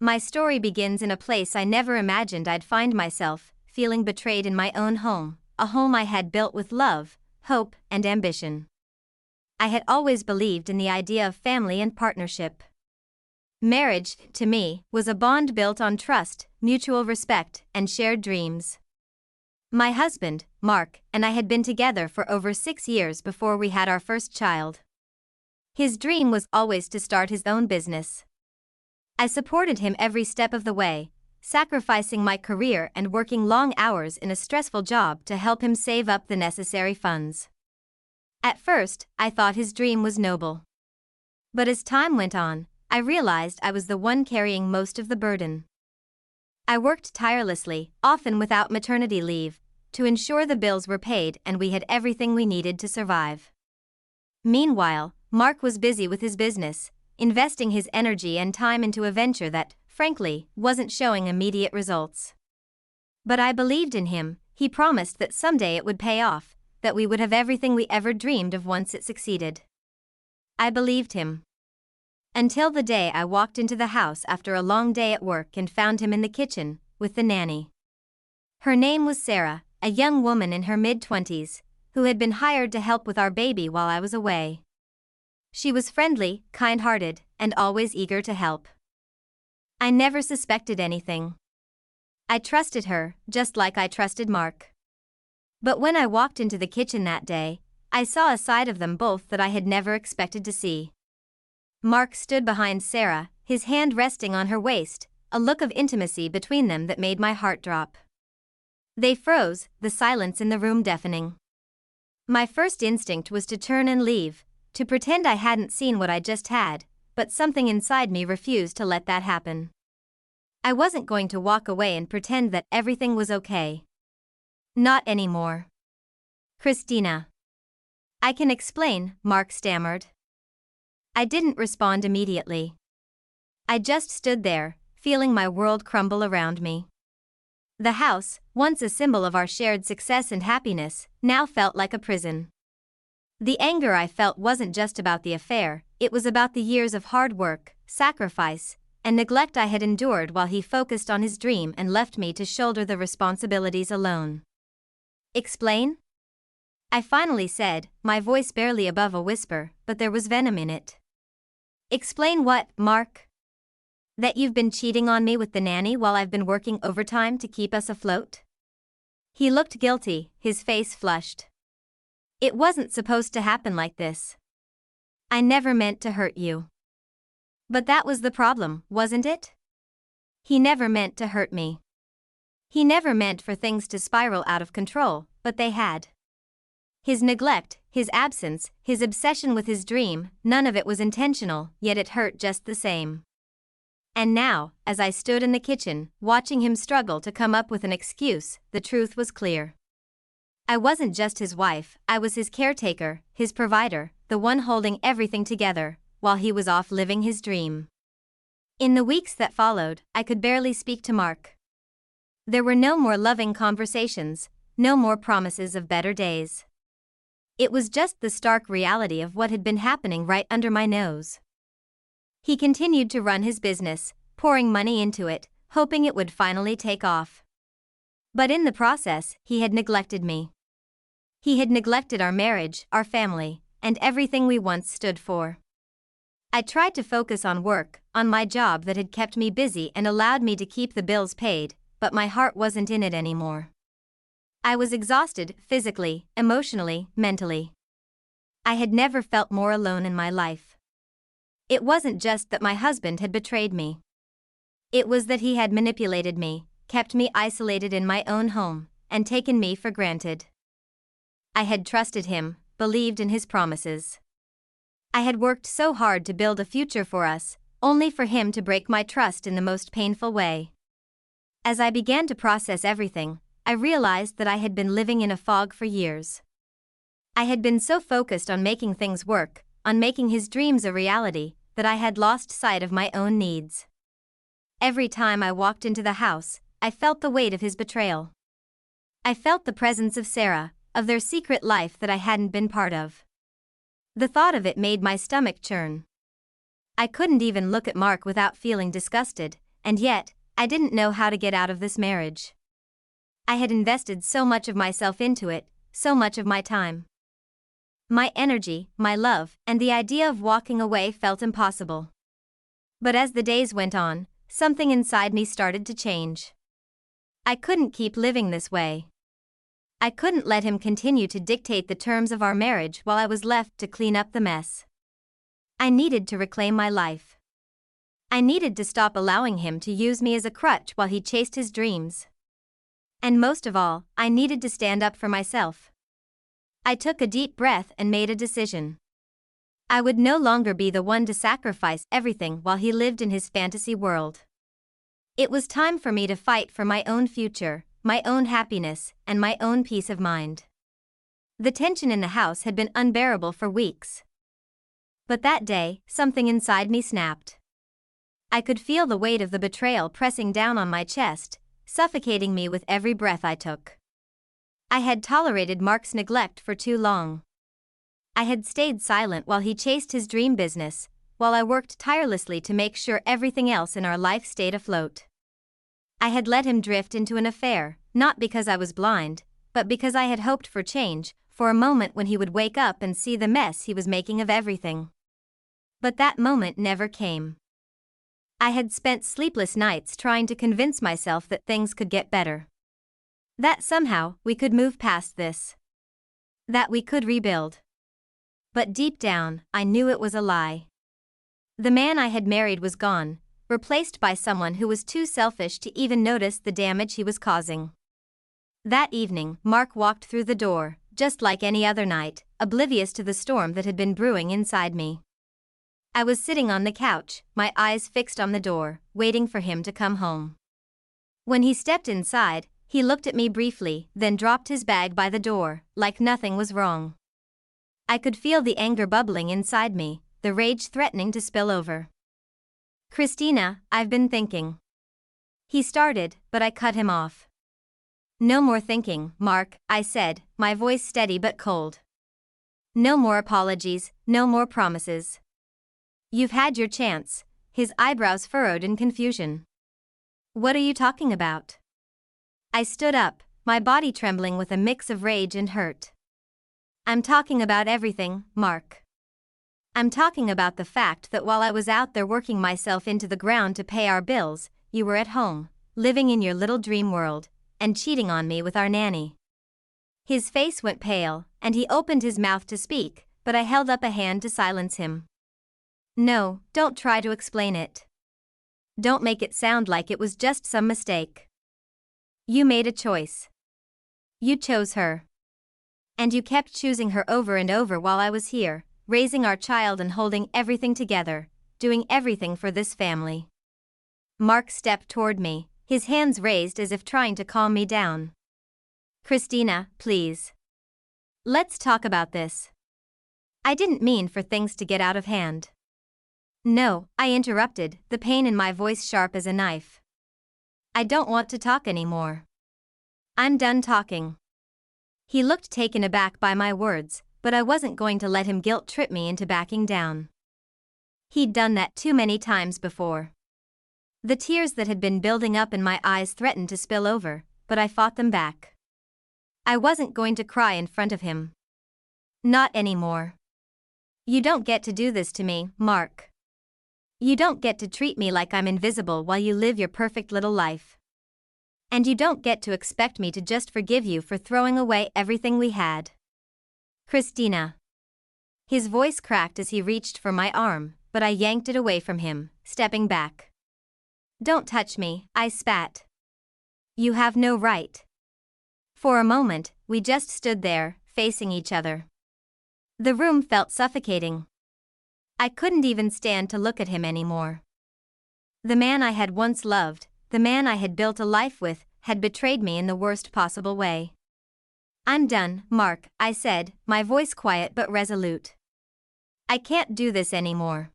My story begins in a place I never imagined I'd find myself, feeling betrayed in my own home, a home I had built with love, hope, and ambition. I had always believed in the idea of family and partnership. Marriage, to me, was a bond built on trust, mutual respect, and shared dreams. My husband, Mark, and I had been together for over 6 years before we had our first child. His dream was always to start his own business. I supported him every step of the way, sacrificing my career and working long hours in a stressful job to help him save up the necessary funds. At first, I thought his dream was noble. But as time went on, I realized I was the one carrying most of the burden. I worked tirelessly, often without maternity leave, to ensure the bills were paid and we had everything we needed to survive. Meanwhile, Mark was busy with his business, investing his energy and time into a venture that, frankly, wasn't showing immediate results. But I believed in him. He promised that someday it would pay off, that we would have everything we ever dreamed of once it succeeded. I believed him. Until the day I walked into the house after a long day at work and found him in the kitchen, with the nanny. Her name was Sarah, a young woman in her mid-20s, who had been hired to help with our baby while I was away. She was friendly, kind-hearted, and always eager to help. I never suspected anything. I trusted her, just like I trusted Mark. But when I walked into the kitchen that day, I saw a side of them both that I had never expected to see. Mark stood behind Sarah, his hand resting on her waist, a look of intimacy between them that made my heart drop. They froze, the silence in the room deafening. My first instinct was to turn and leave, to pretend I hadn't seen what I just had, but something inside me refused to let that happen. I wasn't going to walk away and pretend that everything was okay. Not anymore. Christina. I can explain, Mark stammered. I didn't respond immediately. I just stood there, feeling my world crumble around me. The house, once a symbol of our shared success and happiness, now felt like a prison. The anger I felt wasn't just about the affair, it was about the years of hard work, sacrifice, and neglect I had endured while he focused on his dream and left me to shoulder the responsibilities alone. Explain? I finally said, my voice barely above a whisper, but there was venom in it. Explain what, Mark? That you've been cheating on me with the nanny while I've been working overtime to keep us afloat? He looked guilty, his face flushed. It wasn't supposed to happen like this. I never meant to hurt you. But that was the problem, wasn't it? He never meant to hurt me. He never meant for things to spiral out of control, but they had. His neglect, his absence, his obsession with his dream, none of it was intentional, yet it hurt just the same. And now, as I stood in the kitchen, watching him struggle to come up with an excuse, the truth was clear. I wasn't just his wife, I was his caretaker, his provider, the one holding everything together, while he was off living his dream. In the weeks that followed, I could barely speak to Mark. There were no more loving conversations, no more promises of better days. It was just the stark reality of what had been happening right under my nose. He continued to run his business, pouring money into it, hoping it would finally take off. But in the process, he had neglected me. He had neglected our marriage, our family, and everything we once stood for. I tried to focus on work, on my job that had kept me busy and allowed me to keep the bills paid, but my heart wasn't in it anymore. I was exhausted, physically, emotionally, mentally. I had never felt more alone in my life. It wasn't just that my husband had betrayed me. It was that he had manipulated me, kept me isolated in my own home, and taken me for granted. I had trusted him, believed in his promises. I had worked so hard to build a future for us, only for him to break my trust in the most painful way. As I began to process everything, I realized that I had been living in a fog for years. I had been so focused on making things work, on making his dreams a reality, that I had lost sight of my own needs. Every time I walked into the house, I felt the weight of his betrayal. I felt the presence of Sarah, of their secret life that I hadn't been part of. The thought of it made my stomach churn. I couldn't even look at Mark without feeling disgusted, and yet, I didn't know how to get out of this marriage. I had invested so much of myself into it, so much of my time. My energy, my love, and the idea of walking away felt impossible. But as the days went on, something inside me started to change. I couldn't keep living this way. I couldn't let him continue to dictate the terms of our marriage while I was left to clean up the mess. I needed to reclaim my life. I needed to stop allowing him to use me as a crutch while he chased his dreams. And most of all, I needed to stand up for myself. I took a deep breath and made a decision. I would no longer be the one to sacrifice everything while he lived in his fantasy world. It was time for me to fight for my own future, my own happiness, and my own peace of mind. The tension in the house had been unbearable for weeks. But that day, something inside me snapped. I could feel the weight of the betrayal pressing down on my chest, suffocating me with every breath I took. I had tolerated Mark's neglect for too long. I had stayed silent while he chased his dream business, while I worked tirelessly to make sure everything else in our life stayed afloat. I had let him drift into an affair, not because I was blind, but because I had hoped for change, for a moment when he would wake up and see the mess he was making of everything. But that moment never came. I had spent sleepless nights trying to convince myself that things could get better. That somehow we could move past this. That we could rebuild. But deep down, I knew it was a lie. The man I had married was gone, replaced by someone who was too selfish to even notice the damage he was causing. That evening, Mark walked through the door, just like any other night, oblivious to the storm that had been brewing inside me. I was sitting on the couch, my eyes fixed on the door, waiting for him to come home. When he stepped inside, he looked at me briefly, then dropped his bag by the door, like nothing was wrong. I could feel the anger bubbling inside me, the rage threatening to spill over. "Christina, I've been thinking." He started, but I cut him off. "No more thinking, Mark," I said, my voice steady but cold. "No more apologies, no more promises. You've had your chance." His eyebrows furrowed in confusion. "What are you talking about?" I stood up, my body trembling with a mix of rage and hurt. "I'm talking about everything, Mark. I'm talking about the fact that while I was out there working myself into the ground to pay our bills, you were at home, living in your little dream world, and cheating on me with our nanny." His face went pale, and he opened his mouth to speak, but I held up a hand to silence him. "No, don't try to explain it. Don't make it sound like it was just some mistake. You made a choice. You chose her. And you kept choosing her over and over while I was here, raising our child and holding everything together, doing everything for this family." Mark stepped toward me, his hands raised as if trying to calm me down. "Christina, please. Let's talk about this. I didn't mean for things to get out of hand." "No," I interrupted, the pain in my voice sharp as a knife. "I don't want to talk anymore. I'm done talking." He looked taken aback by my words, but I wasn't going to let him guilt-trip me into backing down. He'd done that too many times before. The tears that had been building up in my eyes threatened to spill over, but I fought them back. I wasn't going to cry in front of him. Not anymore. "You don't get to do this to me, Mark. You don't get to treat me like I'm invisible while you live your perfect little life. And you don't get to expect me to just forgive you for throwing away everything we had. Christina." His voice cracked as he reached for my arm, but I yanked it away from him, stepping back. "Don't touch me," I spat. "You have no right." For a moment, we just stood there, facing each other. The room felt suffocating. I couldn't even stand to look at him anymore. The man I had once loved, the man I had built a life with, had betrayed me in the worst possible way. "I'm done, Mark," I said, my voice quiet but resolute. "I can't do this anymore.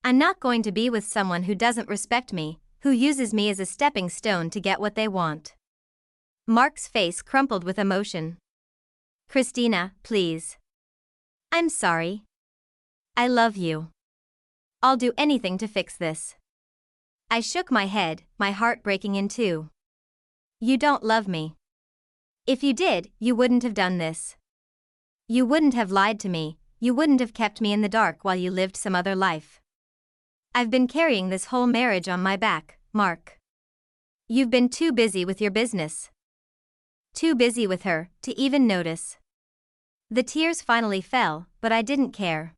I'm not going to be with someone who doesn't respect me, who uses me as a stepping stone to get what they want." Mark's face crumpled with emotion. "Christina, please. I'm sorry. I love you. I'll do anything to fix this." I shook my head, my heart breaking in two. You don't love me. If you did, you wouldn't have done this. You wouldn't have lied to me, you wouldn't have kept me in the dark while you lived some other life. I've been carrying this whole marriage on my back, Mark. You've been too busy with your business. Too busy with her to even notice. The tears finally fell, but I didn't care.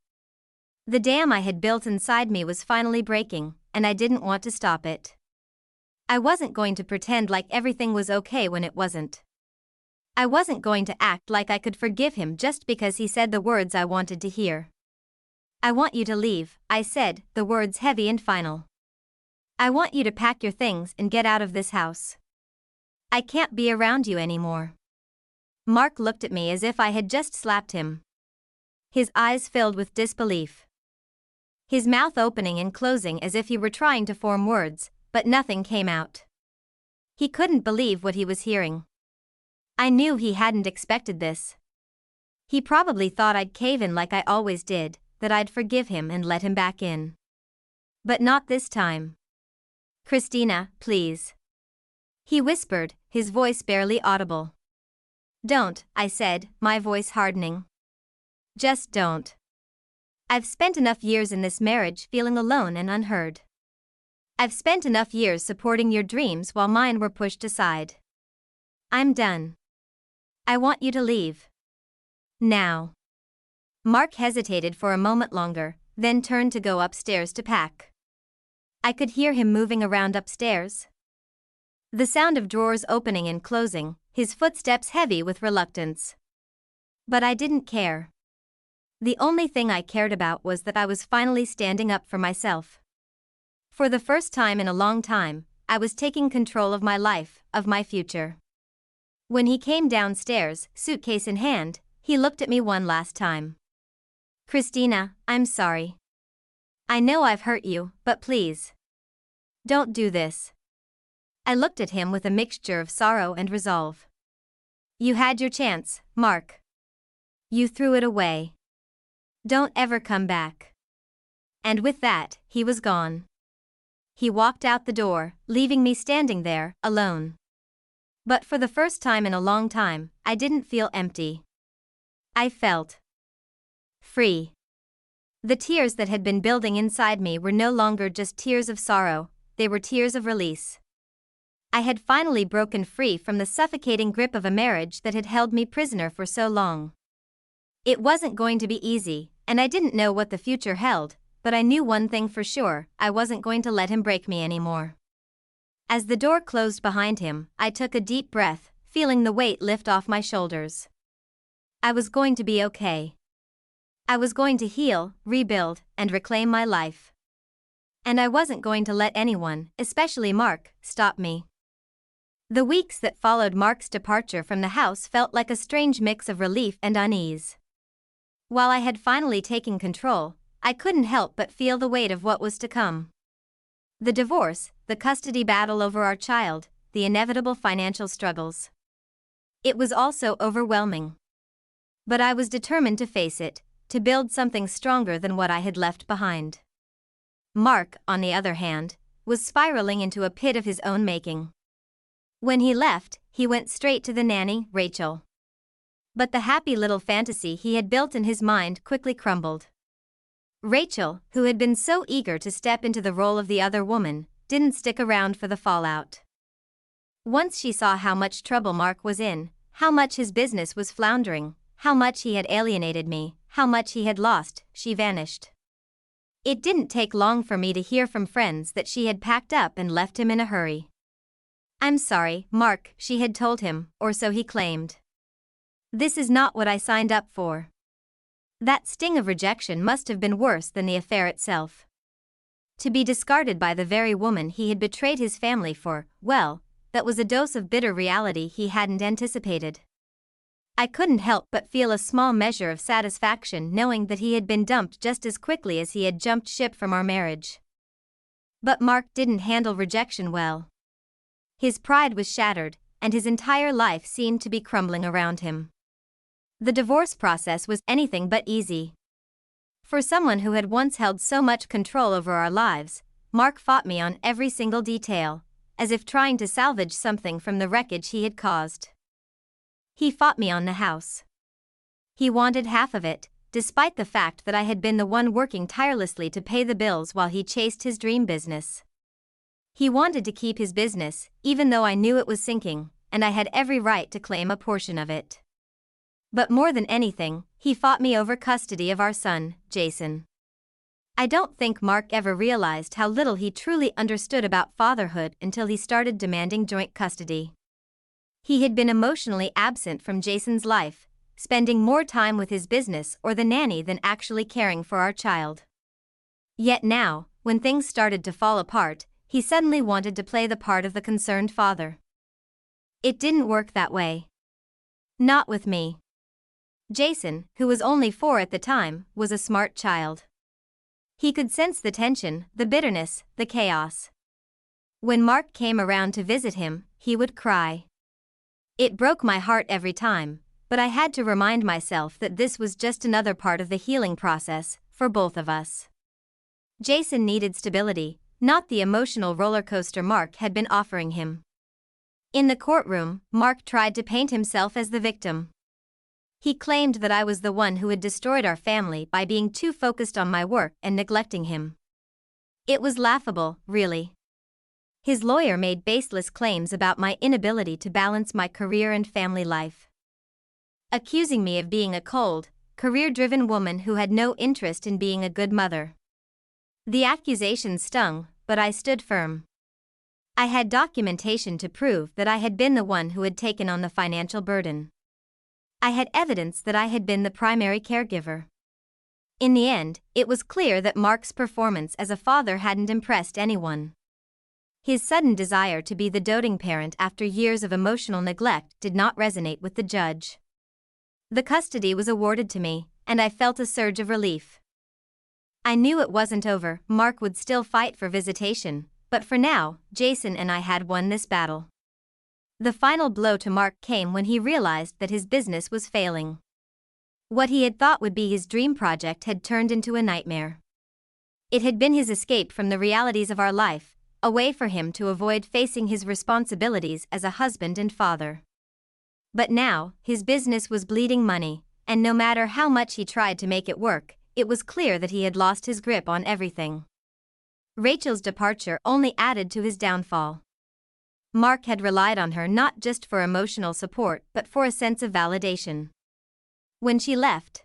The dam I had built inside me was finally breaking, and I didn't want to stop it. I wasn't going to pretend like everything was okay when it wasn't. I wasn't going to act like I could forgive him just because he said the words I wanted to hear. I want you to leave, I said, the words heavy and final. I want you to pack your things and get out of this house. I can't be around you anymore. Mark looked at me as if I had just slapped him. His eyes filled with disbelief. His mouth opening and closing as if he were trying to form words, but nothing came out. He couldn't believe what he was hearing. I knew he hadn't expected this. He probably thought I'd cave in like I always did, that I'd forgive him and let him back in. But not this time. Christina, please. He whispered, his voice barely audible. Don't, I said, my voice hardening. Just don't. I've spent enough years in this marriage feeling alone and unheard. I've spent enough years supporting your dreams while mine were pushed aside. I'm done. I want you to leave. Now. Mark hesitated for a moment longer, then turned to go upstairs to pack. I could hear him moving around upstairs. The sound of drawers opening and closing, his footsteps heavy with reluctance. But I didn't care. The only thing I cared about was that I was finally standing up for myself. For the first time in a long time, I was taking control of my life, of my future. When he came downstairs, suitcase in hand, he looked at me one last time. Christina, I'm sorry. I know I've hurt you, but please. Don't do this. I looked at him with a mixture of sorrow and resolve. You had your chance, Mark. You threw it away. Don't ever come back. And with that, he was gone. He walked out the door, leaving me standing there, alone. But for the first time in a long time, I didn't feel empty. I felt free. The tears that had been building inside me were no longer just tears of sorrow, they were tears of release. I had finally broken free from the suffocating grip of a marriage that had held me prisoner for so long. It wasn't going to be easy, and I didn't know what the future held, but I knew one thing for sure, I wasn't going to let him break me anymore. As the door closed behind him, I took a deep breath, feeling the weight lift off my shoulders. I was going to be okay. I was going to heal, rebuild, and reclaim my life. And I wasn't going to let anyone, especially Mark, stop me. The weeks that followed Mark's departure from the house felt like a strange mix of relief and unease. While I had finally taken control, I couldn't help but feel the weight of what was to come. The divorce, the custody battle over our child, the inevitable financial struggles. It was all so overwhelming. But I was determined to face it, to build something stronger than what I had left behind. Mark, on the other hand, was spiraling into a pit of his own making. When he left, he went straight to the nanny, Rachel. But the happy little fantasy he had built in his mind quickly crumbled. Rachel, who had been so eager to step into the role of the other woman, didn't stick around for the fallout. Once she saw how much trouble Mark was in, how much his business was floundering, how much he had alienated me, how much he had lost, she vanished. It didn't take long for me to hear from friends that she had packed up and left him in a hurry. I'm sorry, Mark, she had told him, or so he claimed. This is not what I signed up for. That sting of rejection must have been worse than the affair itself. To be discarded by the very woman he had betrayed his family for, well, that was a dose of bitter reality he hadn't anticipated. I couldn't help but feel a small measure of satisfaction knowing that he had been dumped just as quickly as he had jumped ship from our marriage. But Mark didn't handle rejection well. His pride was shattered, and his entire life seemed to be crumbling around him. The divorce process was anything but easy. For someone who had once held so much control over our lives, Mark fought me on every single detail, as if trying to salvage something from the wreckage he had caused. He fought me on the house. He wanted half of it, despite the fact that I had been the one working tirelessly to pay the bills while he chased his dream business. He wanted to keep his business, even though I knew it was sinking, and I had every right to claim a portion of it. But more than anything, he fought me over custody of our son, Jason. I don't think Mark ever realized how little he truly understood about fatherhood until he started demanding joint custody. He had been emotionally absent from Jason's life, spending more time with his business or the nanny than actually caring for our child. Yet now, when things started to fall apart, he suddenly wanted to play the part of the concerned father. It didn't work that way. Not with me. Jason, who was only 4 at the time, was a smart child. He could sense the tension, the bitterness, the chaos. When Mark came around to visit him, he would cry. It broke my heart every time, but I had to remind myself that this was just another part of the healing process, for both of us. Jason needed stability, not the emotional roller coaster Mark had been offering him. In the courtroom, Mark tried to paint himself as the victim. He claimed that I was the one who had destroyed our family by being too focused on my work and neglecting him. It was laughable, really. His lawyer made baseless claims about my inability to balance my career and family life, accusing me of being a cold, career-driven woman who had no interest in being a good mother. The accusations stung, but I stood firm. I had documentation to prove that I had been the one who had taken on the financial burden. I had evidence that I had been the primary caregiver. In the end, it was clear that Mark's performance as a father hadn't impressed anyone. His sudden desire to be the doting parent after years of emotional neglect did not resonate with the judge. The custody was awarded to me, and I felt a surge of relief. I knew it wasn't over. Mark would still fight for visitation, but for now, Jason and I had won this battle. The final blow to Mark came when he realized that his business was failing. What he had thought would be his dream project had turned into a nightmare. It had been his escape from the realities of our life, a way for him to avoid facing his responsibilities as a husband and father. But now, his business was bleeding money, and no matter how much he tried to make it work, it was clear that he had lost his grip on everything. Rachel's departure only added to his downfall. Mark had relied on her not just for emotional support but for a sense of validation. When she left,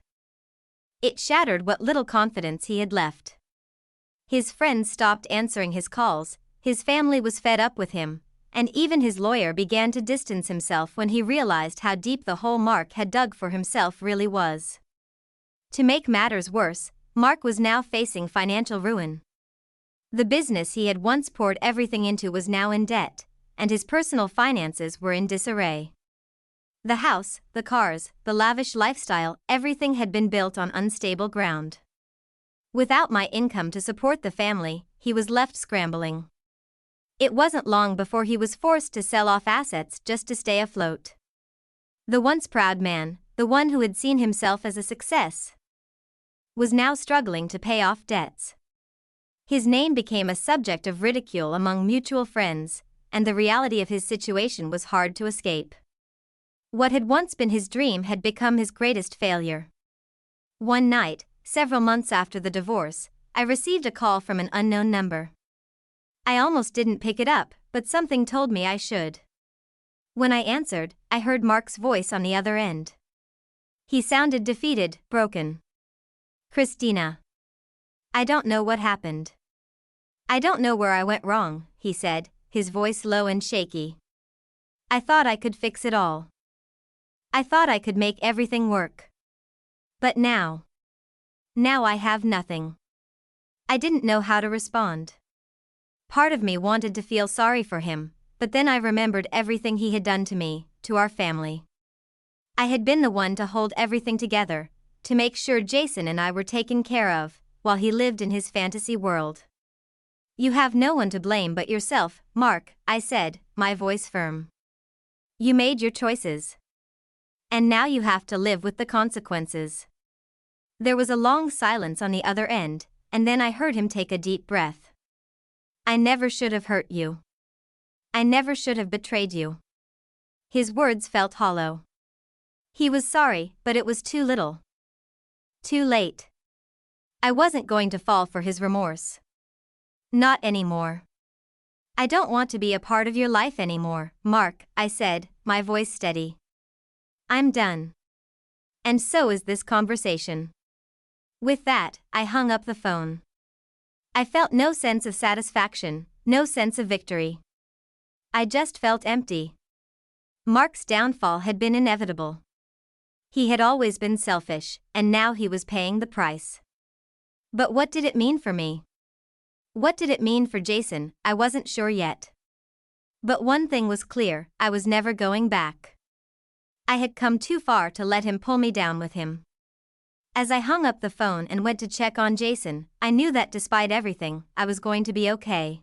it shattered what little confidence he had left. His friends stopped answering his calls, his family was fed up with him, and even his lawyer began to distance himself when he realized how deep the hole Mark had dug for himself really was. To make matters worse, Mark was now facing financial ruin. The business he had once poured everything into was now in debt, and his personal finances were in disarray. The house, the cars, the lavish lifestyle, everything had been built on unstable ground. Without my income to support the family, he was left scrambling. It wasn't long before he was forced to sell off assets just to stay afloat. The once proud man, the one who had seen himself as a success, was now struggling to pay off debts. His name became a subject of ridicule among mutual friends, and the reality of his situation was hard to escape. What had once been his dream had become his greatest failure. One night, several months after the divorce, I received a call from an unknown number. I almost didn't pick it up, but something told me I should. When I answered, I heard Mark's voice on the other end. He sounded defeated, broken. "Christina. I don't know what happened. I don't know where I went wrong," he said, his voice low and shaky. "I thought I could fix it all. I thought I could make everything work. But now I have nothing." I didn't know how to respond. Part of me wanted to feel sorry for him, but then I remembered everything he had done to me, to our family. I had been the one to hold everything together, to make sure Jason and I were taken care of, while he lived in his fantasy world. "You have no one to blame but yourself, Mark," I said, my voice firm. "You made your choices. And now you have to live with the consequences." There was a long silence on the other end, and then I heard him take a deep breath. I never should have hurt you. I never should have betrayed you. His words felt hollow. He was sorry, but it was too little. Too late. I wasn't going to fall for his remorse. Not anymore. I don't want to be a part of your life anymore, Mark, I said, my voice steady. I'm done. And so is this conversation. With that, I hung up the phone. I felt no sense of satisfaction, no sense of victory. I just felt empty. Mark's downfall had been inevitable. He had always been selfish, and now he was paying the price. But what did it mean for me? What did it mean for Jason? I wasn't sure yet. But one thing was clear, I was never going back. I had come too far to let him pull me down with him. As I hung up the phone and went to check on Jason, I knew that despite everything, I was going to be okay.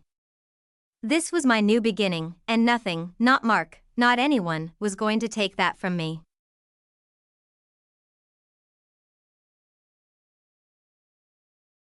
This was my new beginning, and nothing, not Mark, not anyone, was going to take that from me.